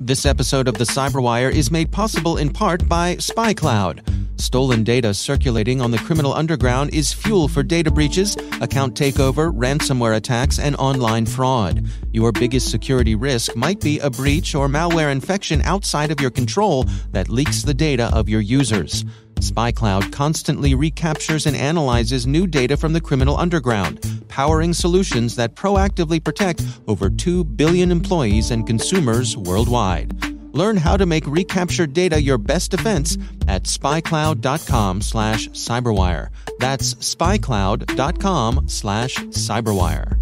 This episode of the CyberWire is made possible in part by SpyCloud. Stolen data circulating on the criminal underground is fuel for data breaches, account takeover, ransomware attacks, and online fraud. Your biggest security risk might be a breach or malware infection outside of your control that leaks the data of your users. SpyCloud constantly recaptures and analyzes new data from the criminal underground, powering solutions that proactively protect over 2 billion employees and consumers worldwide. Learn how to make recaptured data your best defense at spycloud.com/cyberwire. That's spycloud.com/cyberwire.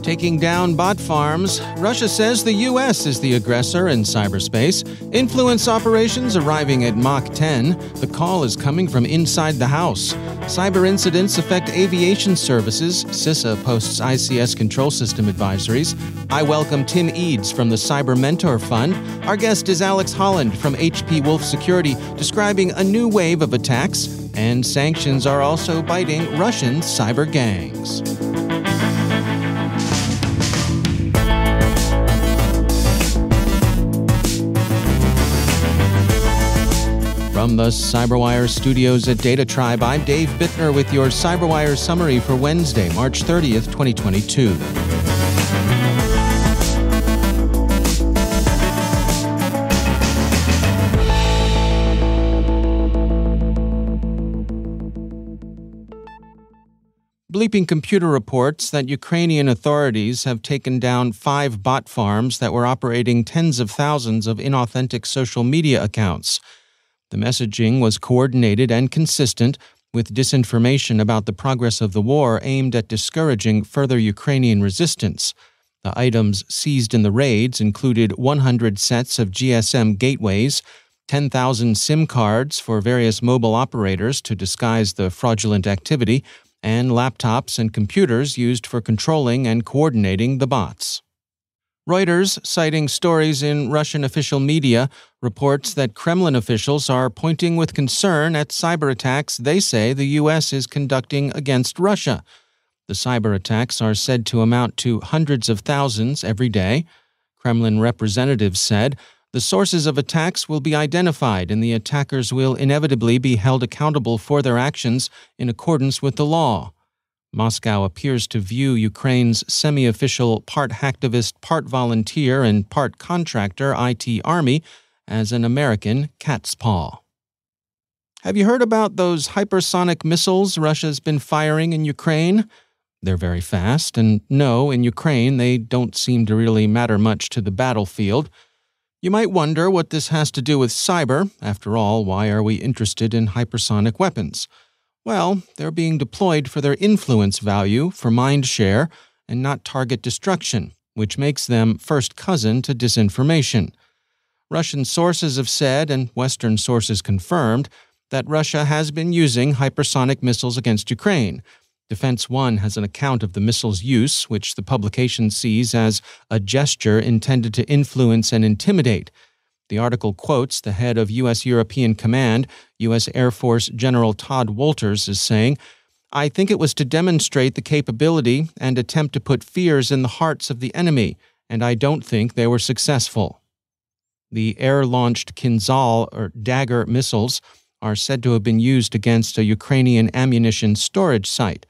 Taking down bot farms, Russia says the U.S. is the aggressor in cyberspace. Influence operations arriving at Mach 10. The call is coming from inside the house. Cyber incidents affect aviation services. CISA posts ICS control system advisories. I welcome Tim Eades from the Cyber Mentour Fund. Our guest is Alex Holland from HP Wolf Security, describing a new wave of attacks. And sanctions are also biting Russian cyber gangs. From the CyberWire studios at Data Tribe, I'm Dave Bittner with your CyberWire summary for Wednesday, March 30th, 2022. BleepingComputer reports that Ukrainian authorities have taken down 5 bot farms that were operating tens of thousands of inauthentic social media accounts. The messaging was coordinated and consistent with disinformation about the progress of the war aimed at discouraging further Ukrainian resistance. The items seized in the raids included 100 sets of GSM gateways, 10,000 SIM cards for various mobile operators to disguise the fraudulent activity, and laptops and computers used for controlling and coordinating the bots. Reuters, citing stories in Russian official media, reports that Kremlin officials are pointing with concern at cyberattacks they say the U.S. is conducting against Russia. The cyberattacks are said to amount to hundreds of thousands every day. Kremlin representatives said the sources of attacks will be identified and the attackers will inevitably be held accountable for their actions in accordance with the law. Moscow appears to view Ukraine's semi-official part hacktivist, part volunteer, and part contractor IT army as an American cat's paw. Have you heard about those hypersonic missiles Russia's been firing in Ukraine? They're very fast, and no, in Ukraine they don't seem to really matter much to the battlefield. You might wonder what this has to do with cyber. After all, why are we interested in hypersonic weapons? Well, they're being deployed for their influence value, for mind share, and not target destruction, which makes them first cousin to disinformation. Russian sources have said, and Western sources confirmed, that Russia has been using hypersonic missiles against Ukraine. Defense One has an account of the missile's use, which the publication sees as a gesture intended to influence and intimidate. The article quotes the head of U.S. European Command, U.S. Air Force General Todd Wolters, as saying, "I think it was to demonstrate the capability and attempt to put fears in the hearts of the enemy, and I don't think they were successful." The air-launched Kinzhal, or Dagger, missiles are said to have been used against a Ukrainian ammunition storage site.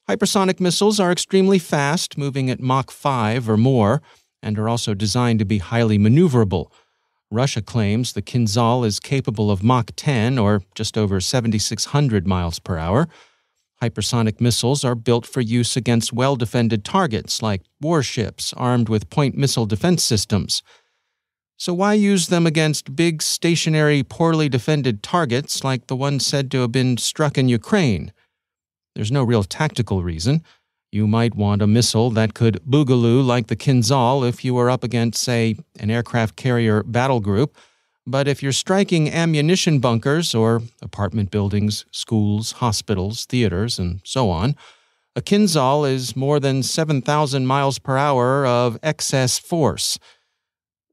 Hypersonic missiles are extremely fast, moving at Mach 5 or more, and are also designed to be highly maneuverable. Russia claims the Kinzhal is capable of Mach 10, or just over 7,600 miles per hour. Hypersonic missiles are built for use against well-defended targets like warships armed with point missile defense systems. So why use them against big, stationary, poorly defended targets like the one said to have been struck in Ukraine? There's no real tactical reason. You might want a missile that could boogaloo like the Kinzhal if you were up against, say, an aircraft carrier battle group. But if you're striking ammunition bunkers or apartment buildings, schools, hospitals, theaters, and so on, a Kinzhal is more than 7,000 miles per hour of excess force.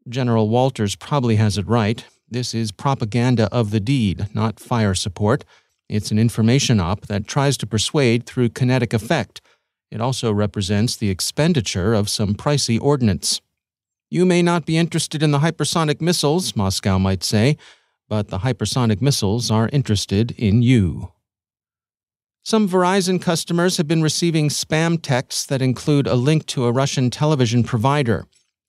General Wolters probably has it right. This is propaganda of the deed, not fire support. It's an information op that tries to persuade through kinetic effect. It also represents the expenditure of some pricey ordnance. You may not be interested in the hypersonic missiles, Moscow might say, but the hypersonic missiles are interested in you. Some Verizon customers have been receiving spam texts that include a link to a Russian television provider.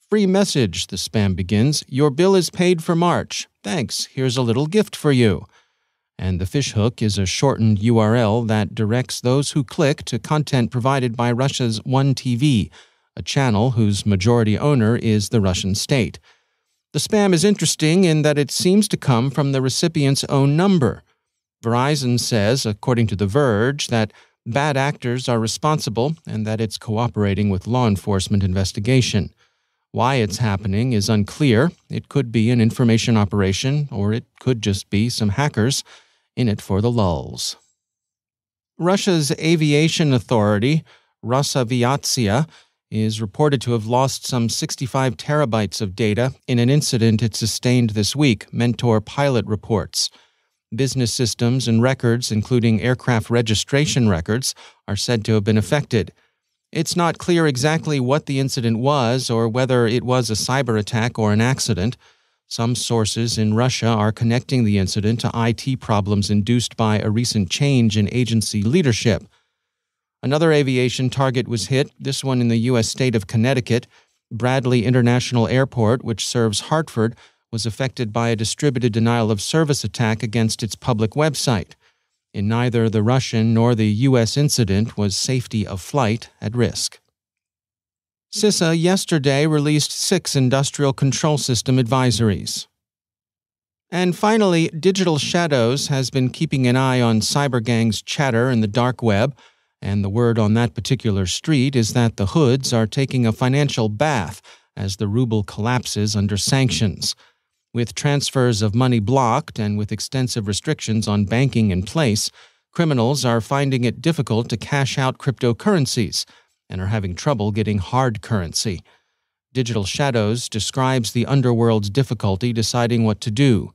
Free message, the spam begins. Your bill is paid for March. Thanks, here's a little gift for you. And the fishhook is a shortened URL that directs those who click to content provided by Russia's One TV, a channel whose majority owner is the Russian state. The spam is interesting in that it seems to come from the recipient's own number. Verizon says, according to The Verge, that bad actors are responsible and that it's cooperating with law enforcement investigation. Why it's happening is unclear. It could be an information operation, or it could just be some hackers in it for the lulz. Russia's aviation authority, Rosaviatsia, is reported to have lost some 65 terabytes of data in an incident it sustained this week, Mentour pilot reports. Business systems and records, including aircraft registration records, are said to have been affected. It's not clear exactly what the incident was or whether it was a cyber attack or an accident. Some sources in Russia are connecting the incident to IT problems induced by a recent change in agency leadership. Another aviation target was hit, this one in the U.S. state of Connecticut. Bradley International Airport, which serves Hartford, was affected by a distributed denial of service attack against its public website. In neither the Russian nor the U.S. incident was safety of flight at risk. CISA yesterday released 6 industrial control system advisories. And finally, Digital Shadows has been keeping an eye on cyber gangs' chatter in the dark web, and the word on that particular street is that the hoods are taking a financial bath as the ruble collapses under sanctions. With transfers of money blocked and with extensive restrictions on banking in place, criminals are finding it difficult to cash out cryptocurrencies and are having trouble getting hard currency. Digital Shadows describes the underworld's difficulty deciding what to do.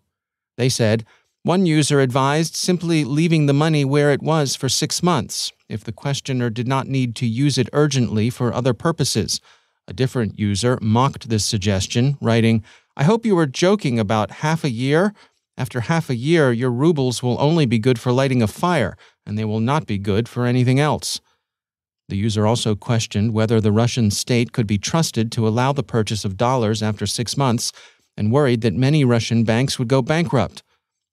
They said, one user advised simply leaving the money where it was for 6 months if the questioner did not need to use it urgently for other purposes. A different user mocked this suggestion, writing, I hope you were joking about half a year. After half a year, your rubles will only be good for lighting a fire, and they will not be good for anything else. The user also questioned whether the Russian state could be trusted to allow the purchase of dollars after 6 months, and worried that many Russian banks would go bankrupt.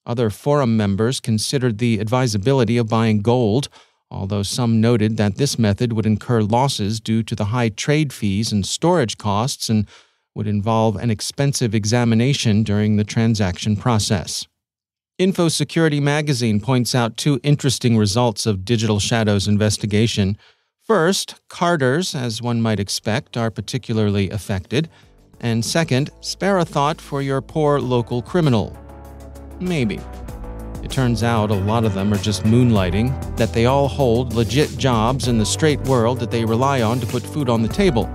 Other forum members considered the advisability of buying gold, although some noted that this method would incur losses due to the high trade fees and storage costs and would involve an expensive examination during the transaction process. InfoSecurity magazine points out 2 interesting results of Digital Shadows' investigation. First, carders, as one might expect, are particularly affected. And second, spare a thought for your poor local criminal. Maybe. It turns out a lot of them are just moonlighting, that they all hold legit jobs in the straight world that they rely on to put food on the table.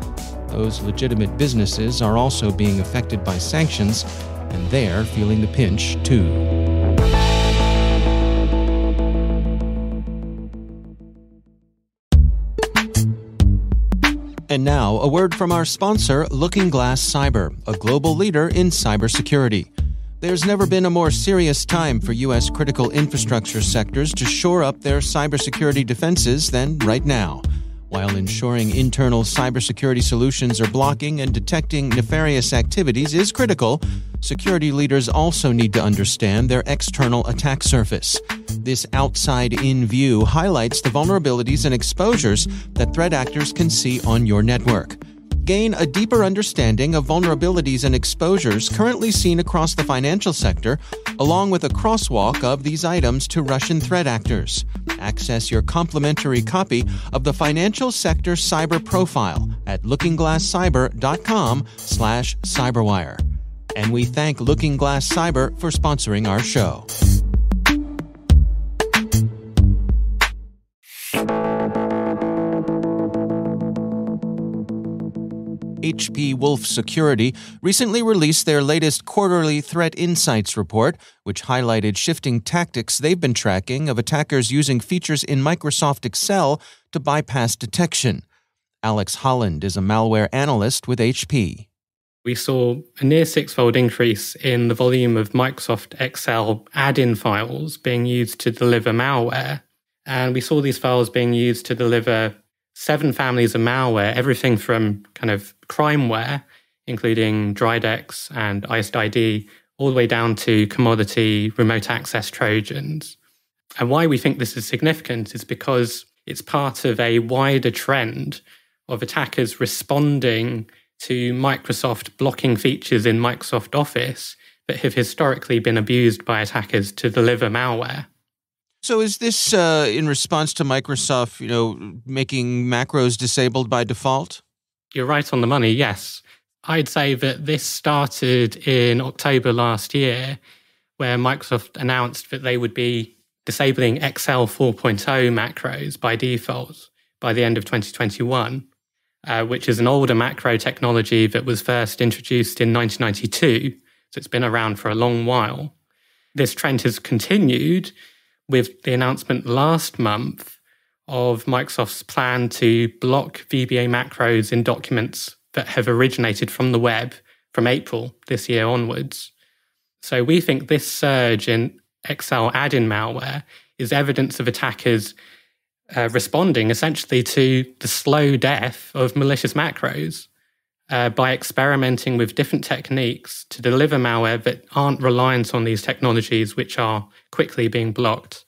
Those legitimate businesses are also being affected by sanctions, and they're feeling the pinch, too. And now, a word from our sponsor, LookingGlass Cyber, a global leader in cybersecurity. There's never been a more serious time for U.S. critical infrastructure sectors to shore up their cybersecurity defenses than right now. While ensuring internal cybersecurity solutions are blocking and detecting nefarious activities is critical, security leaders also need to understand their external attack surface. This outside-in view highlights the vulnerabilities and exposures that threat actors can see on your network. Gain a deeper understanding of vulnerabilities and exposures currently seen across the financial sector, along with a crosswalk of these items to Russian threat actors. Access your complimentary copy of the Financial Sector Cyber Profile at lookingglasscyber.com/cyberwire. And we thank Looking Glass Cyber for sponsoring our show. HP Wolf Security recently released their latest quarterly Threat Insights report, which highlighted shifting tactics they've been tracking of attackers using features in Microsoft Excel to bypass detection. Alex Holland is a malware analyst with HP. We saw a near six-fold increase in the volume of Microsoft Excel add-in files being used to deliver malware. And we saw these files being used to deliver 7 families of malware, everything from kind of crimeware, including Dridex and IcedID, all the way down to commodity remote access Trojans. And why we think this is significant is because it's part of a wider trend of attackers responding to Microsoft blocking features in Microsoft Office that have historically been abused by attackers to deliver malware. So is this in response to Microsoft, making macros disabled by default? You're right on the money, yes. I'd say that this started in October last year, where Microsoft announced that they would be disabling Excel 4.0 macros by default by the end of 2021. Which is an older macro technology that was first introduced in 1992, so it's been around for a long while. This trend has continued with the announcement last month of Microsoft's plan to block VBA macros in documents that have originated from the web from April this year onwards. So we think this surge in Excel add-in malware is evidence of attackers responding essentially to the slow death of malicious macros by experimenting with different techniques to deliver malware that aren't reliant on these technologies, which are quickly being blocked.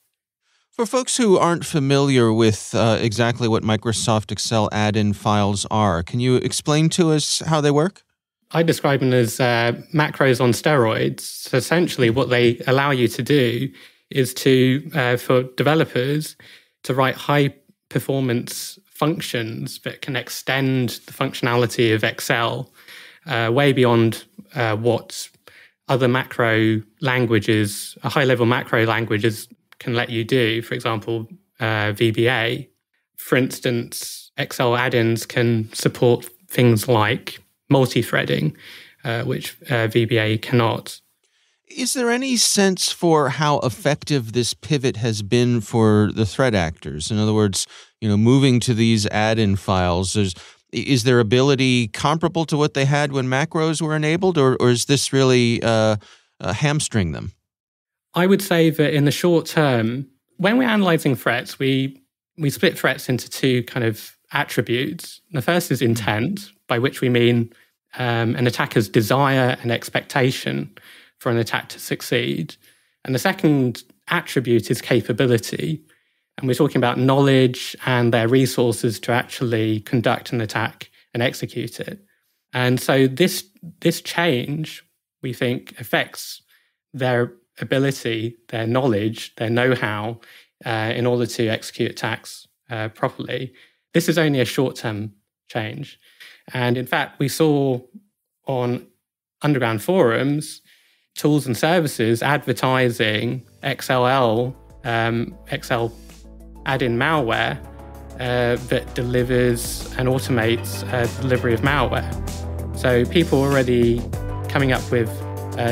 For folks who aren't familiar with exactly what Microsoft Excel add-in files are, can you explain to us how they work? I describe them as macros on steroids. So essentially what they allow you to do is for developers to write high-performance functions that can extend the functionality of Excel way beyond what other macro languages, high-level macro languages can let you do. For example, VBA. For instance, Excel add-ins can support things like multi-threading, which VBA cannot. Is there any sense for how effective this pivot has been for the threat actors? In other words, moving to these add-in files, is their ability comparable to what they had when macros were enabled, or is this really hamstring them? I would say that in the short term, when we're analyzing threats, we split threats into 2 kind of attributes. The first is intent, by which we mean an attacker's desire and expectation for an attack to succeed. And the second attribute is capability. And we're talking about knowledge and their resources to actually conduct an attack and execute it. And so this change, we think, affects their ability, their knowledge, their know-how in order to execute attacks properly. This is only a short-term change. And in fact, we saw on underground forums tools and services advertising XLL, Excel add-in malware that delivers and automates delivery of malware. So people are already coming up with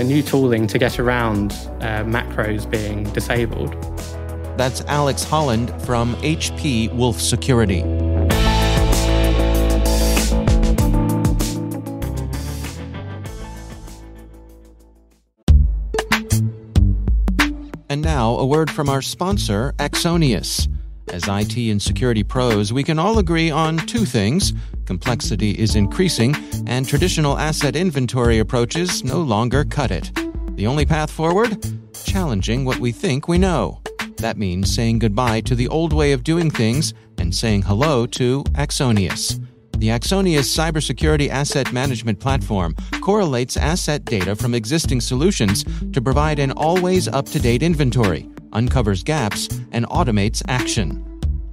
new tooling to get around macros being disabled. That's Alex Holland from HP Wolf Security. And now, a word from our sponsor, Axonius. As IT and security pros, we can all agree on 2 things. Complexity is increasing, and traditional asset inventory approaches no longer cut it. The only path forward? Challenging what we think we know. That means saying goodbye to the old way of doing things and saying hello to Axonius. The Axonius cybersecurity asset management platform correlates asset data from existing solutions to provide an always up-to-date inventory, uncovers gaps, and automates action.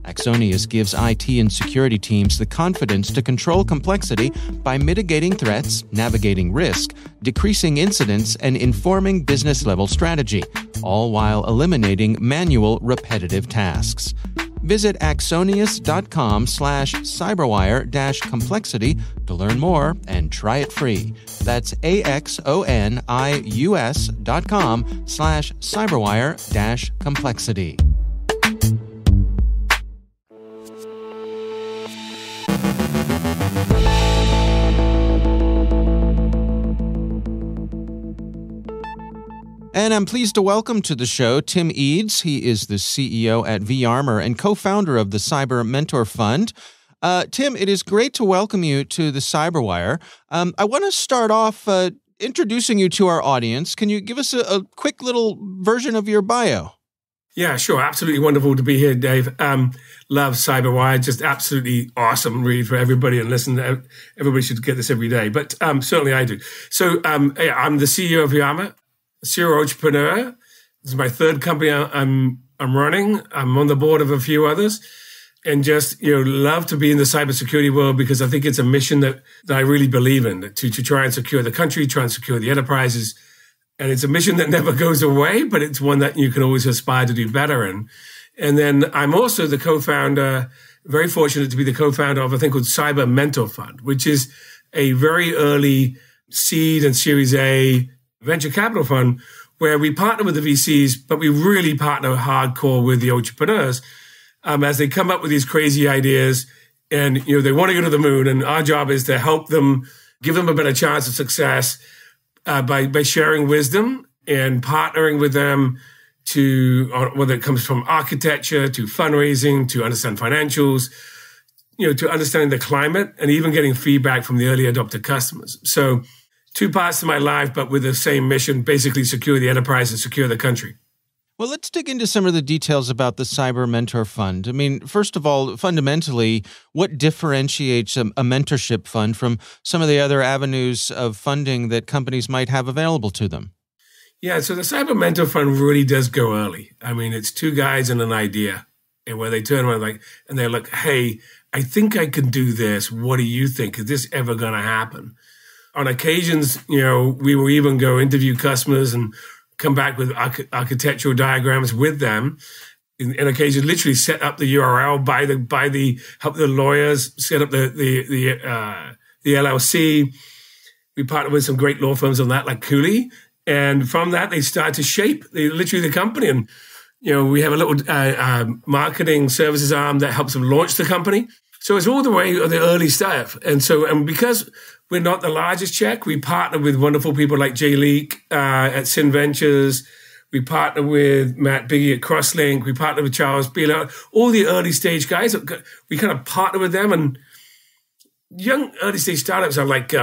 Axonius gives IT and security teams the confidence to control complexity by mitigating threats, navigating risk, decreasing incidents, and informing business-level strategy, all while eliminating manual, repetitive tasks. Visit axonius.com/cyberwire-complexity to learn more and try it free. That's axonius.com/cyberwire-complexity. And I'm pleased to welcome to the show Tim Eades. He is the CEO at vArmor and co-founder of the Cyber Mentor Fund. Tim, it is great to welcome you to the CyberWire. I want to start off introducing you to our audience. Can you give us a quick little version of your bio? Yeah, sure. Absolutely wonderful to be here, Dave. Love CyberWire. Just absolutely awesome read for everybody and listen. Everybody should get this every day, but certainly I do. So I'm the CEO of vArmor, serial entrepreneur. This is my third company I'm running. I'm on the board of a few others, and just love to be in the cybersecurity world because I think it's a mission that I really believe in, to try and secure the country, try and secure the enterprises. And it's a mission that never goes away, but it's one that you can always aspire to do better in. And then I'm also the co-founder, very fortunate to be the co-founder of a thing called Cyber Mentor Fund, which is a very early seed and Series A venture capital fund where we partner with the VCs, but we really partner hardcore with the entrepreneurs as they come up with these crazy ideas and they want to go to the moon. And our job is to help them, give them a better chance of success by sharing wisdom and partnering with them to whether it comes from architecture to fundraising to understand financials, to understanding the climate and even getting feedback from the early adopter customers. So two parts to my life, but with the same mission, basically secure the enterprise and secure the country. Well, let's dig into some of the details about the Cyber Mentor Fund. I mean, first of all, fundamentally, what differentiates a mentorship fund from some of the other avenues of funding that companies might have available to them? Yeah, so the Cyber Mentor Fund really does go early. I mean, it's two guys and an idea, and where they turn around and they're like, hey, I think I can do this. What do you think? Is this ever going to happen? On occasions, we will even go interview customers and come back with architectural diagrams with them. In occasions, literally set up the URL, help the lawyers set up the LLC. We partner with some great law firms on that, like Cooley. And from that, they start to shape literally the company. And, we have a little marketing services arm that helps them launch the company. So it's all the way to the early stuff. And because we're not the largest check, we partner with wonderful people like Jay Leak at Sin Ventures. We partner with Matt Biggie at Crosslink. We partner with Charles Beeler. All the early stage guys, we kind of partner with them. And young early stage startups are like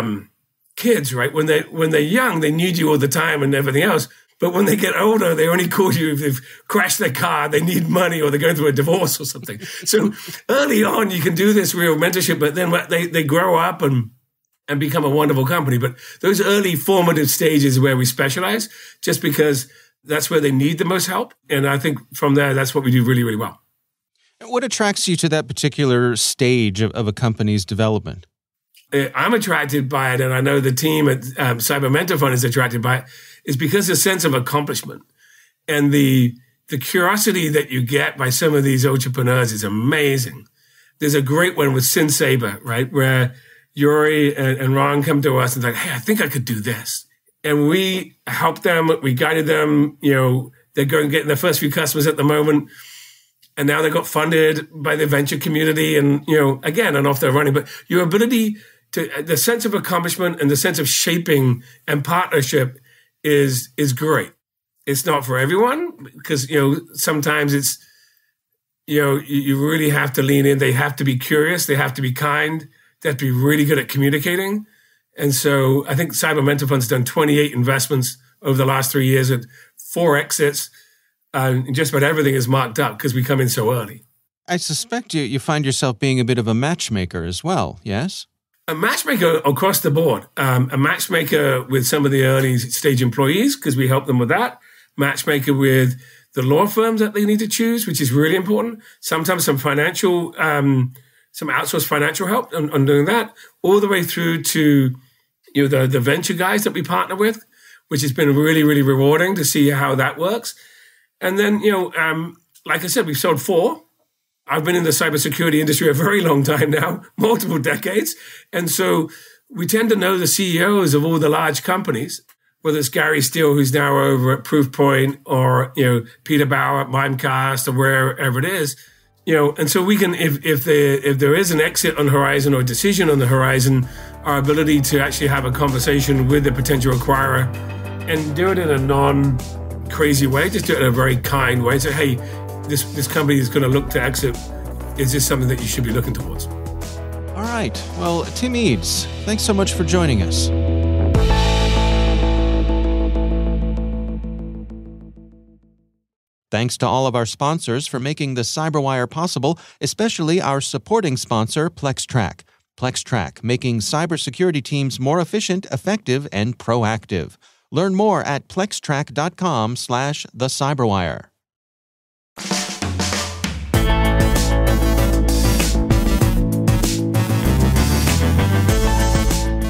kids, right? When they're young, they need you all the time and everything else. But when they get older, they only call you if they've crashed their car, they need money, or they're going through a divorce or something. So early on, you can do this real mentorship, but then they grow up and become a wonderful company. But those early formative stages where we specialize, just because that's where they need the most help. And I think from there, that's what we do really, really well. What attracts you to that particular stage of a company's development? I'm attracted by it, and I know the team at Cyber Mentor Fund is attracted by it, is because the sense of accomplishment and the curiosity that you get by some of these entrepreneurs is amazing. There's a great one with SynSaber, right, where Yuri and Ron come to us and like, hey, I think I could do this. And we helped them, we guided them, they're going getting their first few customers at the moment. And now they got funded by the venture community and, again, and off they're running. But your ability the sense of accomplishment and the sense of shaping and partnership is great. It's not for everyone because, sometimes it's, you really have to lean in. They have to be curious. They have to be kind. They have to be really good at communicating. And so I think Cyber Mentor Fund's done 28 investments over the last 3 years at 4 exits. And just about everything is marked up because we come in so early. I suspect you find yourself being a bit of a matchmaker as well, yes? A matchmaker across the board. A matchmaker with some of the early stage employees because we help them with that. Matchmaker with the law firms that they need to choose, which is really important. Sometimes some financial, some outsourced financial help on doing that, all the way through to the venture guys that we partner with, which has been really, really rewarding to see how that works. And then, like I said, we've sold 4. I've been in the cybersecurity industry a very long time now, multiple decades. And so we tend to know the CEOs of all the large companies, whether it's Gary Steele, who's now over at Proofpoint, or, Peter Bauer at Mimecast, or wherever it is, and so we can, if there is an exit on the horizon or a decision on the horizon, our ability to actually have a conversation with the potential acquirer and do it in a non-crazy way, just do it in a very kind way. Say, hey, this company is going to look to exit. Is this something that you should be looking towards? All right. Well, Tim Eades, thanks so much for joining us. Thanks to all of our sponsors for making the CyberWire possible, especially our supporting sponsor, PlexTrack. PlexTrack, making cybersecurity teams more efficient, effective, and proactive. Learn more at plextrack.com/thecyberwire.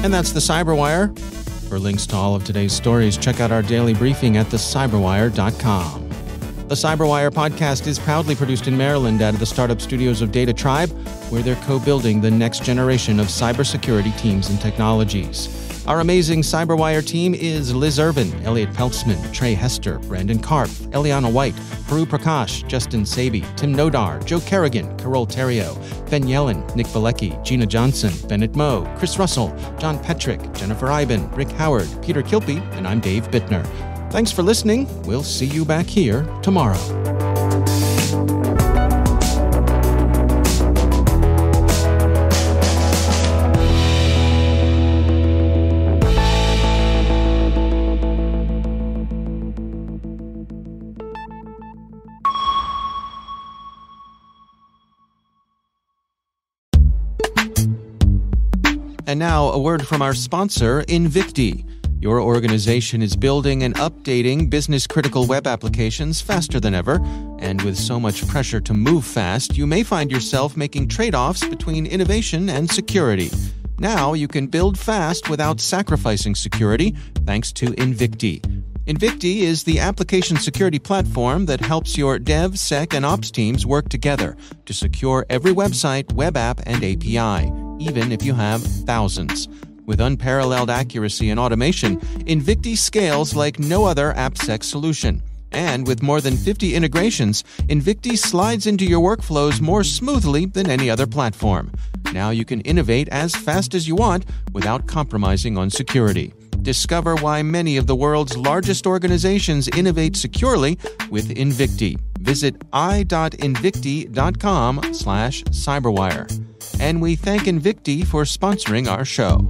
And that's the CyberWire. For links to all of today's stories, check out our daily briefing at thecyberwire.com. The CyberWire podcast is proudly produced in Maryland out of the startup studios of Data Tribe, where they're co-building the next generation of cybersecurity teams and technologies. Our amazing CyberWire team is Liz Irvin, Elliot Peltzman, Trey Hester, Brandon Karpf, Eliana White, Haru Prakash, Justin Sabi, Tim Nodar, Joe Kerrigan, Carol Terrio, Ben Yellen, Nick Valecki, Gina Johnson, Bennett Moe, Chris Russell, John Petrick, Jennifer Iben, Rick Howard, Peter Kilpie, and I'm Dave Bittner. Thanks for listening. We'll see you back here tomorrow. And now, a word from our sponsor, Invicti. Your organization is building and updating business-critical web applications faster than ever, and with so much pressure to move fast, you may find yourself making trade-offs between innovation and security. Now you can build fast without sacrificing security, thanks to Invicti. Invicti is the application security platform that helps your dev, sec, and ops teams work together to secure every website, web app, and API, even if you have thousands. With unparalleled accuracy and automation, Invicti scales like no other AppSec solution. And with more than 50 integrations, Invicti slides into your workflows more smoothly than any other platform. Now you can innovate as fast as you want without compromising on security. Discover why many of the world's largest organizations innovate securely with Invicti. Visit i.invicti.com/cyberwire. And we thank Invicti for sponsoring our show.